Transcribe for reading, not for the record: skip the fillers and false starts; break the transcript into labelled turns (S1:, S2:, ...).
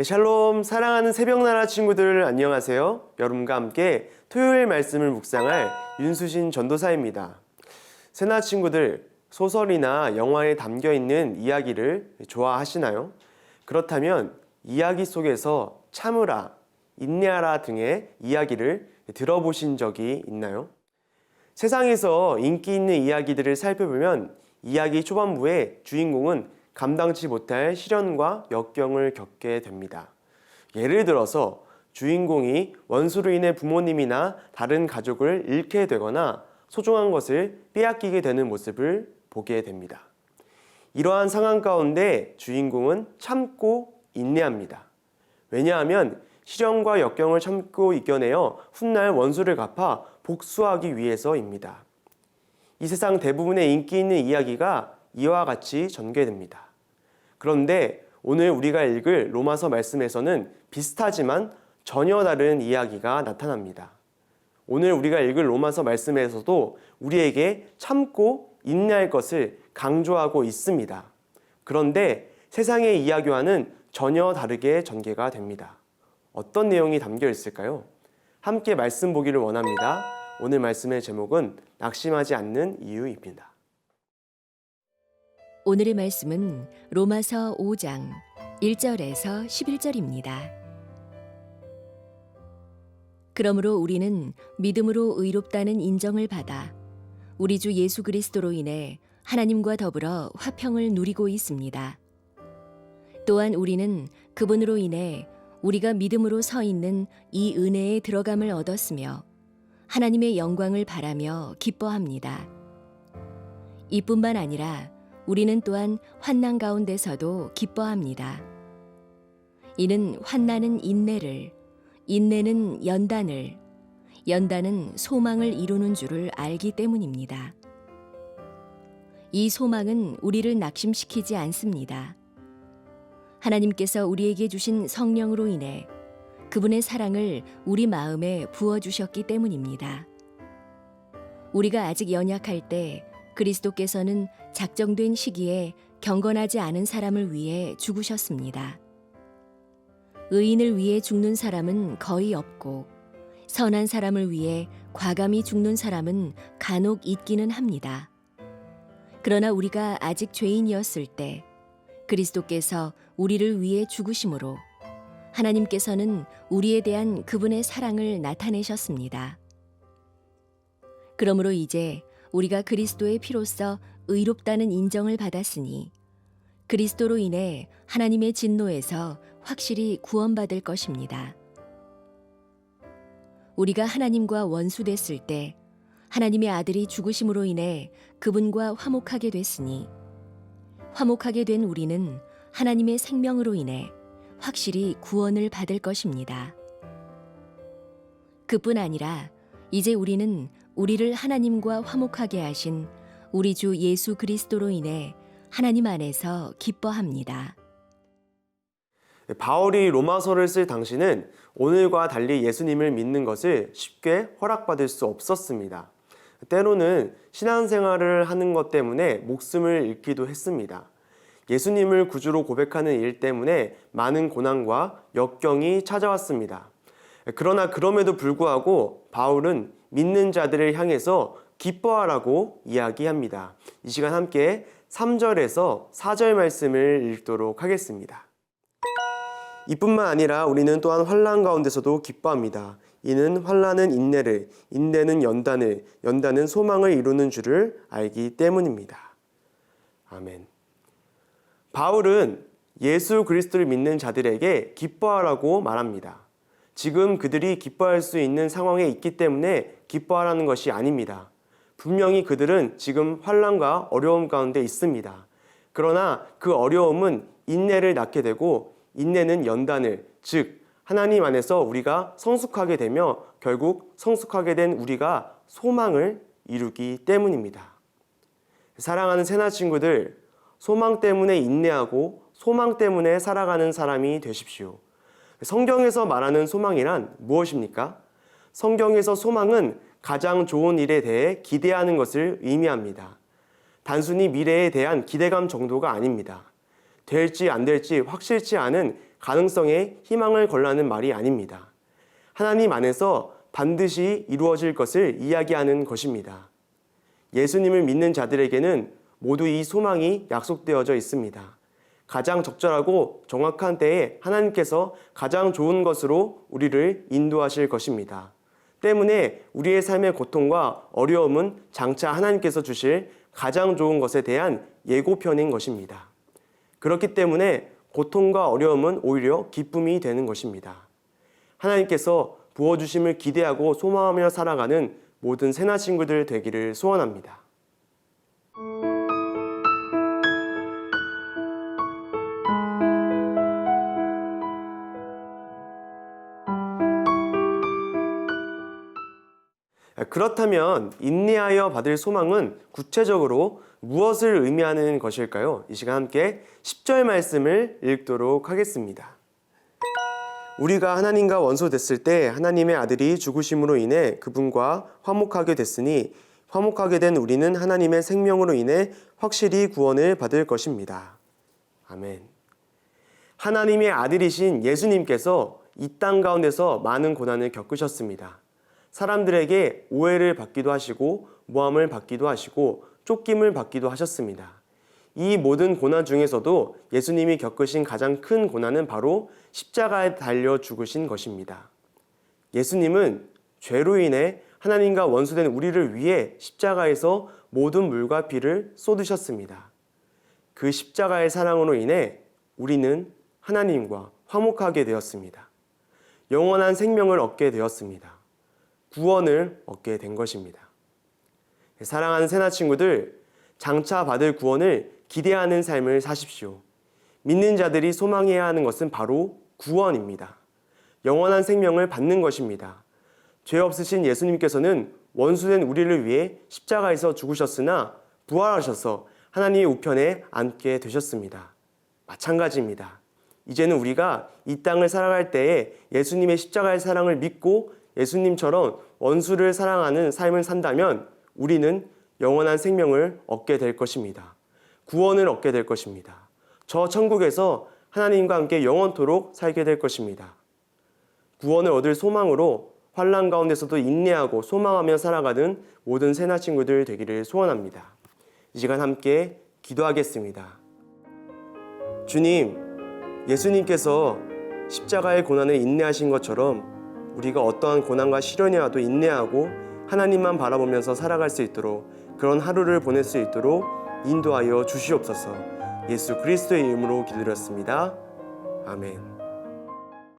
S1: 샬롬, 사랑하는 새벽나라 친구들 안녕하세요. 여러분과 함께 토요일 말씀을 묵상할 윤수신 전도사입니다. 새나 친구들, 소설이나 영화에 담겨있는 이야기를 좋아하시나요? 그렇다면 이야기 속에서 참으라, 인내하라 등의 이야기를 들어보신 적이 있나요? 세상에서 인기 있는 이야기들을 살펴보면 이야기 초반부에 주인공은 감당치 못할 시련과 역경을 겪게 됩니다. 예를 들어서 주인공이 원수로 인해 부모님이나 다른 가족을 잃게 되거나 소중한 것을 빼앗기게 되는 모습을 보게 됩니다. 이러한 상황 가운데 주인공은 참고 인내합니다. 왜냐하면 시련과 역경을 참고 이겨내어 훗날 원수를 갚아 복수하기 위해서입니다. 이 세상 대부분의 인기 있는 이야기가 이와 같이 전개됩니다. 그런데 오늘 우리가 읽을 로마서 말씀에서는 비슷하지만 전혀 다른 이야기가 나타납니다. 오늘 우리가 읽을 로마서 말씀에서도 우리에게 참고 인내할 것을 강조하고 있습니다. 그런데 세상의 이야기와는 전혀 다르게 전개가 됩니다. 어떤 내용이 담겨 있을까요? 함께 말씀 보기를 원합니다. 오늘 말씀의 제목은 낙심하지 않는 이유입니다.
S2: 오늘의 말씀은 로마서 5장 1절에서 11절입니다. 그러므로 우리는 믿음으로 의롭다는 인정을 받아 우리 주 예수 그리스도로 인해 하나님과 더불어 화평을 누리고 있습니다. 또한 우리는 그분으로 인해 우리가 믿음으로 서 있는 이 은혜에 들어감을 얻었으며 하나님의 영광을 바라며 기뻐합니다. 이뿐만 아니라 우리는 또한 환난 가운데서도 기뻐합니다. 이는 환난은 인내를, 인내는 연단을, 연단은 소망을 이루는 줄을 알기 때문입니다. 이 소망은 우리를 낙심시키지 않습니다. 하나님께서 우리에게 주신 성령으로 인해 그분의 사랑을 우리 마음에 부어주셨기 때문입니다. 우리가 아직 연약할 때 그리스도께서는 작정된 시기에 경건하지 않은 사람을 위해 죽으셨습니다. 의인을 위해 죽는 사람은 거의 없고 선한 사람을 위해 과감히 죽는 사람은 간혹 있기는 합니다. 그러나 우리가 아직 죄인이었을 때 그리스도께서 우리를 위해 죽으심으로 하나님께서는 우리에 대한 그분의 사랑을 나타내셨습니다. 그러므로 이제 우리가 그리스도의 피로써 의롭다는 인정을 받았으니 그리스도로 인해 하나님의 진노에서 확실히 구원받을 것입니다. 우리가 하나님과 원수됐을 때 하나님의 아들이 죽으심으로 인해 그분과 화목하게 됐으니 화목하게 된 우리는 하나님의 생명으로 인해 확실히 구원을 받을 것입니다. 그뿐 아니라 이제 우리는 우리를 하나님과 화목하게 하신 우리 주 예수 그리스도로 인해 하나님 안에서 기뻐합니다.
S1: 바울이 로마서를 쓸 당시는 오늘과 달리 예수님을 믿는 것을 쉽게 허락받을 수 없었습니다. 때로는 신앙생활을 하는 것 때문에 목숨을 잃기도 했습니다. 예수님을 구주로 고백하는 일 때문에 많은 고난과 역경이 찾아왔습니다. 그러나 그럼에도 불구하고 바울은 믿는 자들을 향해서 기뻐하라고 이야기합니다. 이 시간 함께 3절에서 4절 말씀을 읽도록 하겠습니다. 이뿐만 아니라 우리는 또한 환난 가운데서도 기뻐합니다. 이는 환난은 인내를, 인내는 연단을, 연단은 소망을 이루는 줄을 알기 때문입니다. 아멘. 바울은 예수 그리스도를 믿는 자들에게 기뻐하라고 말합니다. 지금 그들이 기뻐할 수 있는 상황에 있기 때문에 기뻐하라는 것이 아닙니다. 분명히 그들은 지금 환난과 어려움 가운데 있습니다. 그러나 그 어려움은 인내를 낳게 되고 인내는 연단을, 즉 하나님 안에서 우리가 성숙하게 되며 결국 성숙하게 된 우리가 소망을 이루기 때문입니다. 사랑하는 새나 친구들, 소망 때문에 인내하고 소망 때문에 살아가는 사람이 되십시오. 성경에서 말하는 소망이란 무엇입니까? 성경에서 소망은 가장 좋은 일에 대해 기대하는 것을 의미합니다. 단순히 미래에 대한 기대감 정도가 아닙니다. 될지 안 될지 확실치 않은 가능성에 희망을 걸라는 말이 아닙니다. 하나님 안에서 반드시 이루어질 것을 이야기하는 것입니다. 예수님을 믿는 자들에게는 모두 이 소망이 약속되어져 있습니다. 가장 적절하고 정확한 때에 하나님께서 가장 좋은 것으로 우리를 인도하실 것입니다. 때문에 우리의 삶의 고통과 어려움은 장차 하나님께서 주실 가장 좋은 것에 대한 예고편인 것입니다. 그렇기 때문에 고통과 어려움은 오히려 기쁨이 되는 것입니다. 하나님께서 부어주심을 기대하고 소망하며 살아가는 모든 새나 친구들 되기를 소원합니다. 그렇다면 인내하여 받을 소망은 구체적으로 무엇을 의미하는 것일까요? 이 시간 함께 10절 말씀을 읽도록 하겠습니다. 우리가 하나님과 원수됐을 때 하나님의 아들이 죽으심으로 인해 그분과 화목하게 됐으니 화목하게 된 우리는 하나님의 생명으로 인해 확실히 구원을 받을 것입니다. 아멘. 하나님의 아들이신 예수님께서 이 땅 가운데서 많은 고난을 겪으셨습니다. 사람들에게 오해를 받기도 하시고 모함을 받기도 하시고 쫓김을 받기도 하셨습니다. 이 모든 고난 중에서도 예수님이 겪으신 가장 큰 고난은 바로 십자가에 달려 죽으신 것입니다. 예수님은 죄로 인해 하나님과 원수된 우리를 위해 십자가에서 모든 물과 피를 쏟으셨습니다. 그 십자가의 사랑으로 인해 우리는 하나님과 화목하게 되었습니다. 영원한 생명을 얻게 되었습니다. 구원을 얻게 된 것입니다. 사랑하는 새나 친구들, 장차 받을 구원을 기대하는 삶을 사십시오. 믿는 자들이 소망해야 하는 것은 바로 구원입니다. 영원한 생명을 받는 것입니다. 죄 없으신 예수님께서는 원수된 우리를 위해 십자가에서 죽으셨으나 부활하셔서 하나님의 우편에 앉게 되셨습니다. 마찬가지입니다. 이제는 우리가 이 땅을 살아갈 때에 예수님의 십자가의 사랑을 믿고 예수님처럼 원수를 사랑하는 삶을 산다면 우리는 영원한 생명을 얻게 될 것입니다. 구원을 얻게 될 것입니다. 저 천국에서 하나님과 함께 영원토록 살게 될 것입니다. 구원을 얻을 소망으로 환난 가운데서도 인내하고 소망하며 살아가는 모든 새나 친구들 되기를 소원합니다. 이 시간 함께 기도하겠습니다. 주님, 예수님께서 십자가의 고난을 인내하신 것처럼 우리가 어떠한 고난과 시련이 와도 인내하고 하나님만 바라보면서 살아갈 수 있도록 그런 하루를 보낼 수 있도록 인도하여 주시옵소서. 예수 그리스도의 이름으로 기도드렸습니다. 아멘.